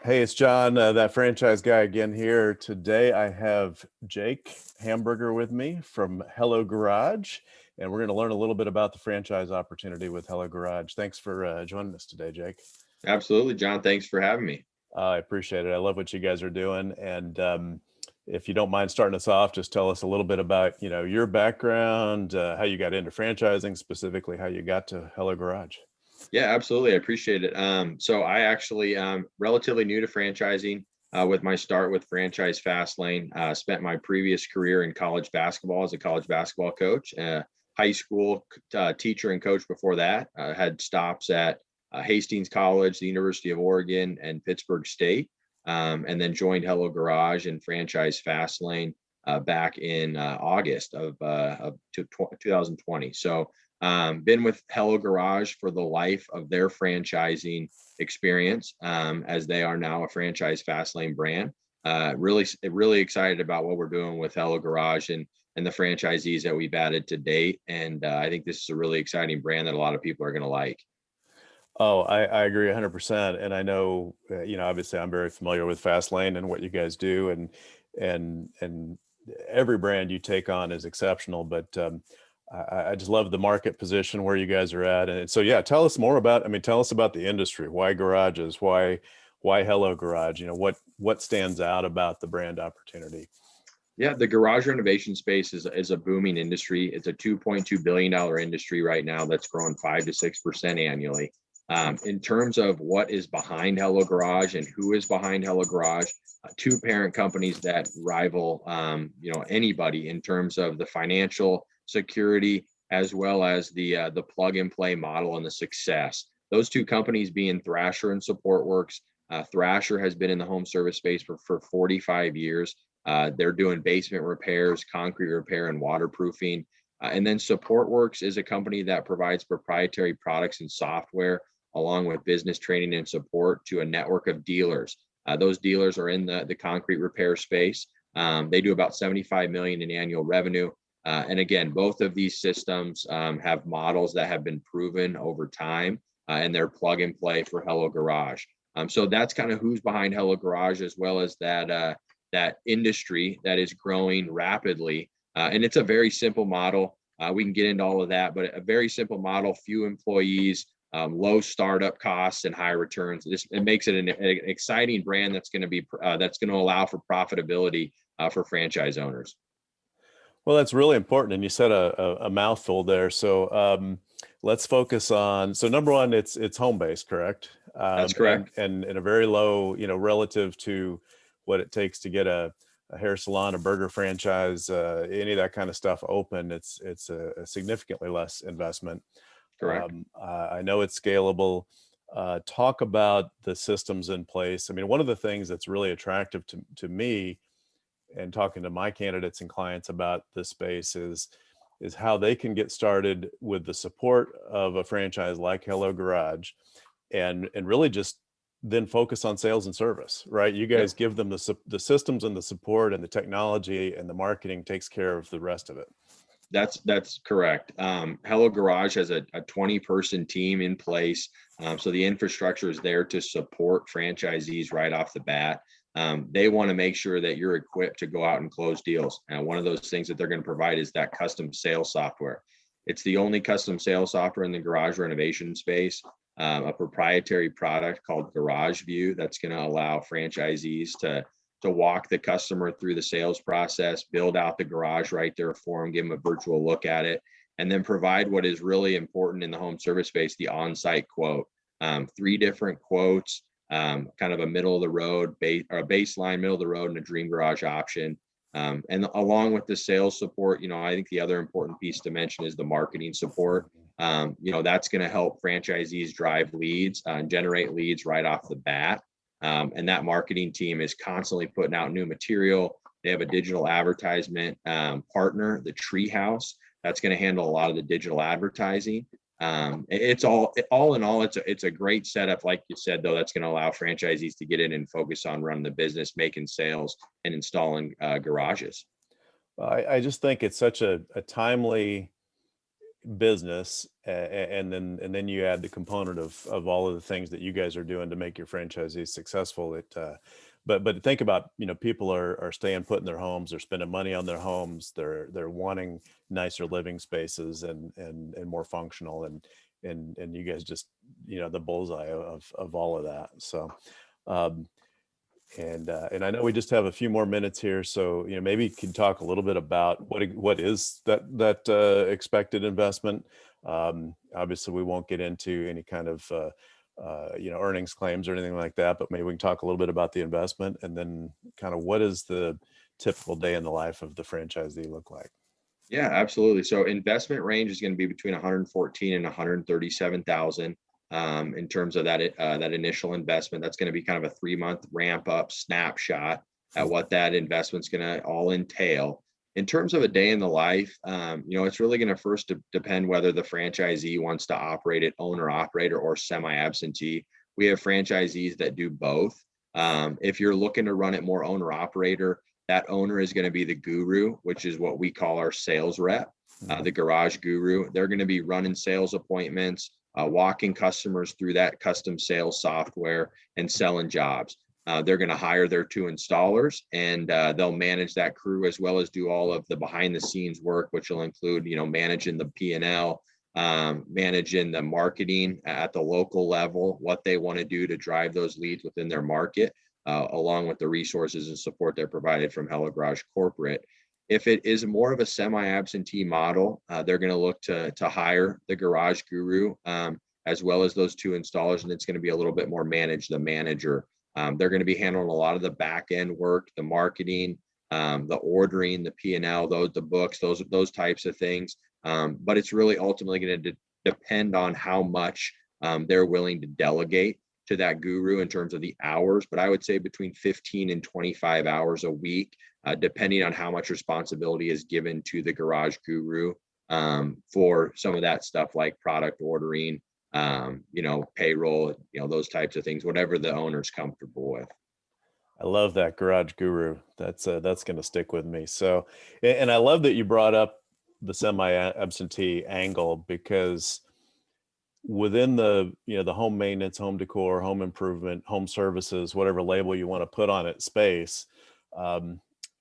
Hey, it's John, that franchise guy again here. Today I have Jake Hamburger with me from Hello Garage, and we're going to learn a little bit about the franchise opportunity with Hello Garage. Thanks for joining us today, Jake. Absolutely, John. Thanks for having me. I appreciate it. I love what you guys are doing. And if you don't mind starting us off, just tell us a little bit about, your background, how you got into franchising, specifically how you got to Hello Garage. Yeah, absolutely. I appreciate it. So I actually relatively new to franchising with my start with Franchise Fastlane. Spent my previous career in college basketball as a college basketball coach, high school teacher and coach before that. Had stops at Hastings College, the University of Oregon, and Pittsburgh State, and then joined Hello Garage and Franchise Fastlane back in August of 2020. So been with Hello Garage for the life of their franchising experience, as they are now a Franchise Fastlane brand. Really excited about what we're doing with Hello Garage and the franchisees that we've added to date. And I think this is a really exciting brand that a lot of people are going to like. Oh, I agree 100%. And I know, obviously I'm very familiar with Fastlane and what you guys do, and every brand you take on is exceptional. But I just love the market position where you guys are at. And so, yeah, tell us more about, tell us about the industry. Why garages? Why Hello Garage? What stands out about the brand opportunity? Yeah, the garage renovation space is a booming industry. It's a $2.2 billion industry right now that's growing 5 to 6% annually. In terms of what is behind Hello Garage and who is behind Hello Garage, two parent companies that rival, anybody in terms of the financial security as well as the plug and play model and the success. Those two companies being Thrasher and SupportWorks. Thrasher has been in the home service space for 45 years. They're doing basement repairs, concrete repair, and waterproofing. And then SupportWorks is a company that provides proprietary products and software along with business training and support to a network of dealers. Those dealers are in the concrete repair space. They do about 75 million in annual revenue. And again, both of these systems have models that have been proven over time, and they're plug and play for Hello Garage. So that's kind of who's behind Hello Garage, as well as that industry that is growing rapidly. And it's a very simple model. We can get into all of that, but a very simple model, few employees, low startup costs and high returns. It makes it an exciting brand that's going to allow for profitability for franchise owners. Well, that's really important. And you said a mouthful there. So let's focus on, so number one, it's home-based, correct? That's correct. And a very low, relative to what it takes to get a hair salon, a burger franchise, any of that kind of stuff open. It's a significantly less investment. Correct. I know it's scalable. Talk about the systems in place. One of the things that's really attractive to me and talking to my candidates and clients about this space is how they can get started with the support of a franchise like Hello Garage, and really just then focus on sales and service, right? You guys Yep. give them the systems and the support, and the technology and the marketing takes care of the rest of it. That's correct. Hello Garage has a 20-person team in place. So the infrastructure is there to support franchisees right off the bat. They want to make sure that you're equipped to go out and close deals. And one of those things that they're going to provide is that custom sales software. It's the only custom sales software in the garage renovation space, a proprietary product called Garage View that's going to allow franchisees to walk the customer through the sales process, build out the garage right there for them, give them a virtual look at it, and then provide what is really important in the home service space, the on-site quote. 3 different quotes, kind of a middle of the road, or a baseline, middle of the road, and a dream garage option. And along with the sales support, I think the other important piece to mention is the marketing support. That's going to help franchisees drive leads, generate leads right off the bat. And that marketing team is constantly putting out new material. They have a digital advertisement partner, the Treehouse, that's going to handle a lot of the digital advertising. It's all in all, it's a great setup. Like you said, though, that's going to allow franchisees to get in and focus on running the business, making sales, and installing garages. I just think it's such a timely business, and then you add the component of all of the things that you guys are doing to make your franchisees successful. But think about, people are staying put in their homes, they're spending money on their homes, they're wanting nicer living spaces and more functional, and you guys just, the bullseye of all of that. So um, and I know we just have a few more minutes here, so maybe you can talk a little bit about what is that expected investment. Obviously, we won't get into any kind of earnings claims or anything like that, but maybe we can talk a little bit about the investment, and then kind of what does the typical day in the life of the franchisee look like? Yeah, absolutely. So investment range is going to be between 114 and 137,000 in terms of that initial investment. That's going to be kind of a 3-month ramp up snapshot at what that investment's going to all entail. In terms of a day in the life, it's really going to first depend whether the franchisee wants to operate it owner operator or semi-absentee. We have franchisees that do both. If you're looking to run it more owner operator, that owner is going to be the guru, which is what we call our sales rep, the garage guru. They're going to be running sales appointments, walking customers through that custom sales software and selling jobs. They're going to hire their 2 installers, and they'll manage that crew as well as do all of the behind the scenes work, which will include, managing the P&L, managing the marketing at the local level, what they want to do to drive those leads within their market, along with the resources and support they're provided from Hello Garage Corporate. If it is more of a semi-absentee model, they're going to look to hire the garage guru, as well as those 2 installers, and it's going to be a little bit more manage the manager. They're going to be handling a lot of the back end work, the marketing, the ordering, the P&L, the books, those types of things. But it's really ultimately going to depend on how much they're willing to delegate to that guru in terms of the hours. But I would say between 15 and 25 hours a week, depending on how much responsibility is given to the garage guru for some of that stuff like product ordering, payroll, those types of things, whatever the owner's comfortable with. I love that garage guru. That's going to stick with me. So, and I love that you brought up the semi-absentee angle, because within the home maintenance, home decor, home improvement, home services, whatever label you want to put on it, space,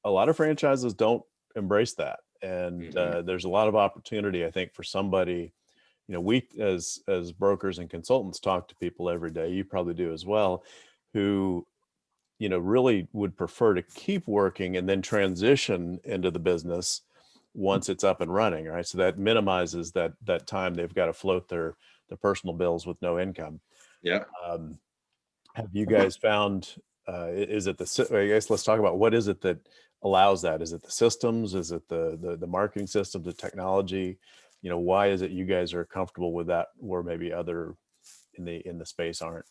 a lot of franchises don't embrace that. And there's a lot of opportunity, I think, for somebody. We as brokers and consultants talk to people every day, you probably do as well, who really would prefer to keep working and then transition into the business once it's up and running, right? So that minimizes that time they've got to float their personal bills with no income. Yeah. Have you guys found, is it I guess let's talk about what is it that allows that? Is it the systems? Is it the marketing systems, the technology? Why is it you guys are comfortable with that where maybe other in the space aren't?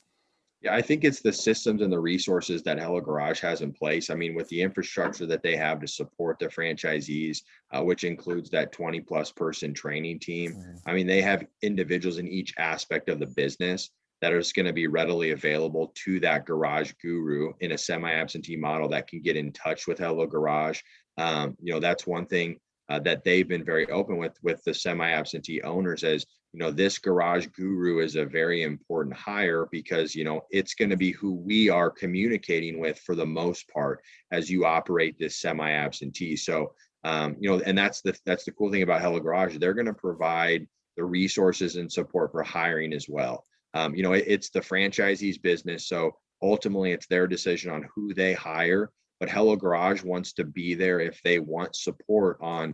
Yeah, I think it's the systems and the resources that Hello Garage has in place. I mean, with the infrastructure that they have to support the franchisees, which includes that 20+ person training team. I mean, they have individuals in each aspect of the business that are going to be readily available to that garage guru in a semi-absentee model that can get in touch with Hello Garage. That's one thing that they've been very open with the semi-absentee owners, as this garage guru is a very important hire, because it's going to be who we are communicating with for the most part as you operate this semi-absentee. So and that's the cool thing about Hello Garage. They're going to provide the resources and support for hiring as well. It's the franchisee's business, so ultimately it's their decision on who they hire. But Hello Garage wants to be there if they want support on,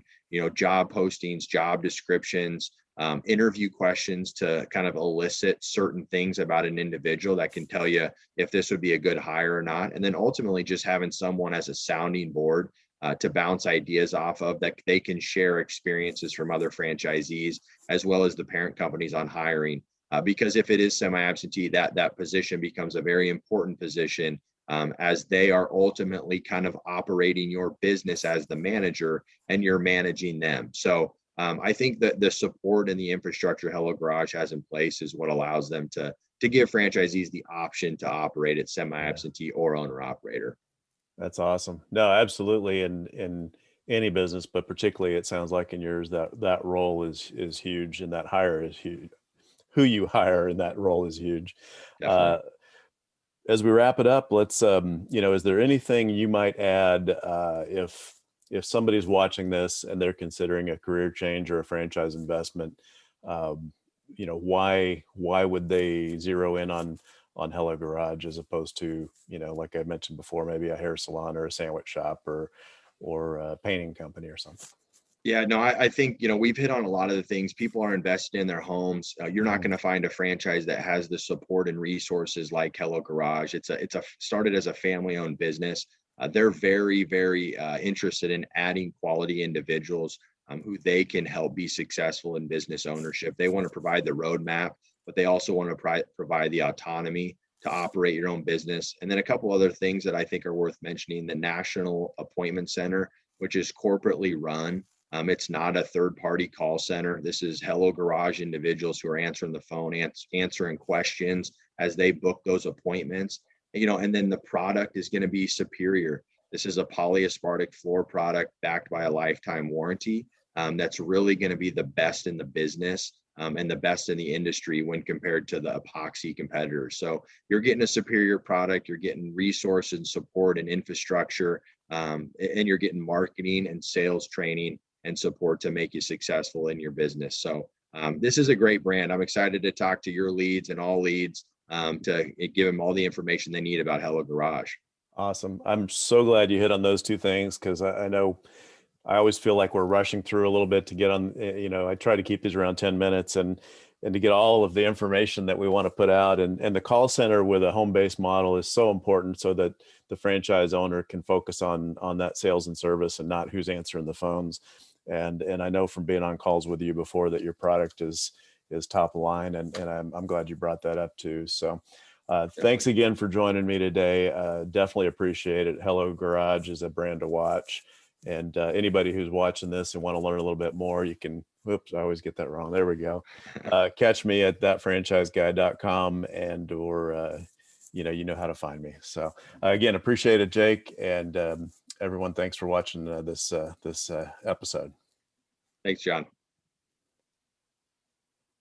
job postings, job descriptions, interview questions to kind of elicit certain things about an individual that can tell you if this would be a good hire or not. And then ultimately just having someone as a sounding board to bounce ideas off of, that they can share experiences from other franchisees as well as the parent companies on hiring. Because if it is semi-absentee, that position becomes a very important position, as they are ultimately kind of operating your business as the manager and you're managing them. So I think that the support and the infrastructure Hello Garage has in place is what allows them to give franchisees the option to operate at semi-absentee or owner operator. That's awesome. No, absolutely. And any business, but particularly it sounds like in yours that role is huge, and that hire is huge. Who you hire in that role is huge. Definitely. Uh, as we wrap it up, let's is there anything you might add if somebody's watching this and they're considering a career change or a franchise investment? Um, why would they zero in on Hello Garage as opposed to, like I mentioned before, maybe a hair salon or a sandwich shop or a painting company or something? Yeah, no, I think, we've hit on a lot of the things. People are invested in their homes. You're not Mhm. going to find a franchise that has the support and resources like Hello Garage. It's a started as a family-owned business. They're very, very interested in adding quality individuals who they can help be successful in business ownership. They want to provide the roadmap, but they also want to provide the autonomy to operate your own business. And then a couple other things that I think are worth mentioning: the National Appointment Center, which is corporately run. It's not a third party call center. This is Hello Garage individuals who are answering the phone, answering questions as they book those appointments. And then the product is going to be superior. This is a polyaspartic floor product backed by a lifetime warranty. That's really going to be the best in the business, and the best in the industry when compared to the epoxy competitors. So you're getting a superior product, you're getting resources and support and infrastructure, and you're getting marketing and sales training and support to make you successful in your business. So this is a great brand. I'm excited to talk to your leads and all leads, to give them all the information they need about Hello Garage. Awesome. I'm so glad you hit on those two things, because I know I always feel like we're rushing through a little bit to get on. I try to keep these around 10 minutes and to get all of the information that we want to put out. And the call center with a home-based model is so important so that the franchise owner can focus on that sales and service and not who's answering the phones. And I know from being on calls with you before that your product is top of line, and I'm glad you brought that up too. So thanks Definitely. again for joining me today. Definitely appreciate it. Hello Garage is a brand to watch. And anybody who's watching this and want to learn a little bit more, you can, whoops, I always get that wrong. There we go. Catch me at thatfranchiseguy.com, and or, you know how to find me. So again, appreciate it, Jake. And everyone, thanks for watching this episode. Thanks, John.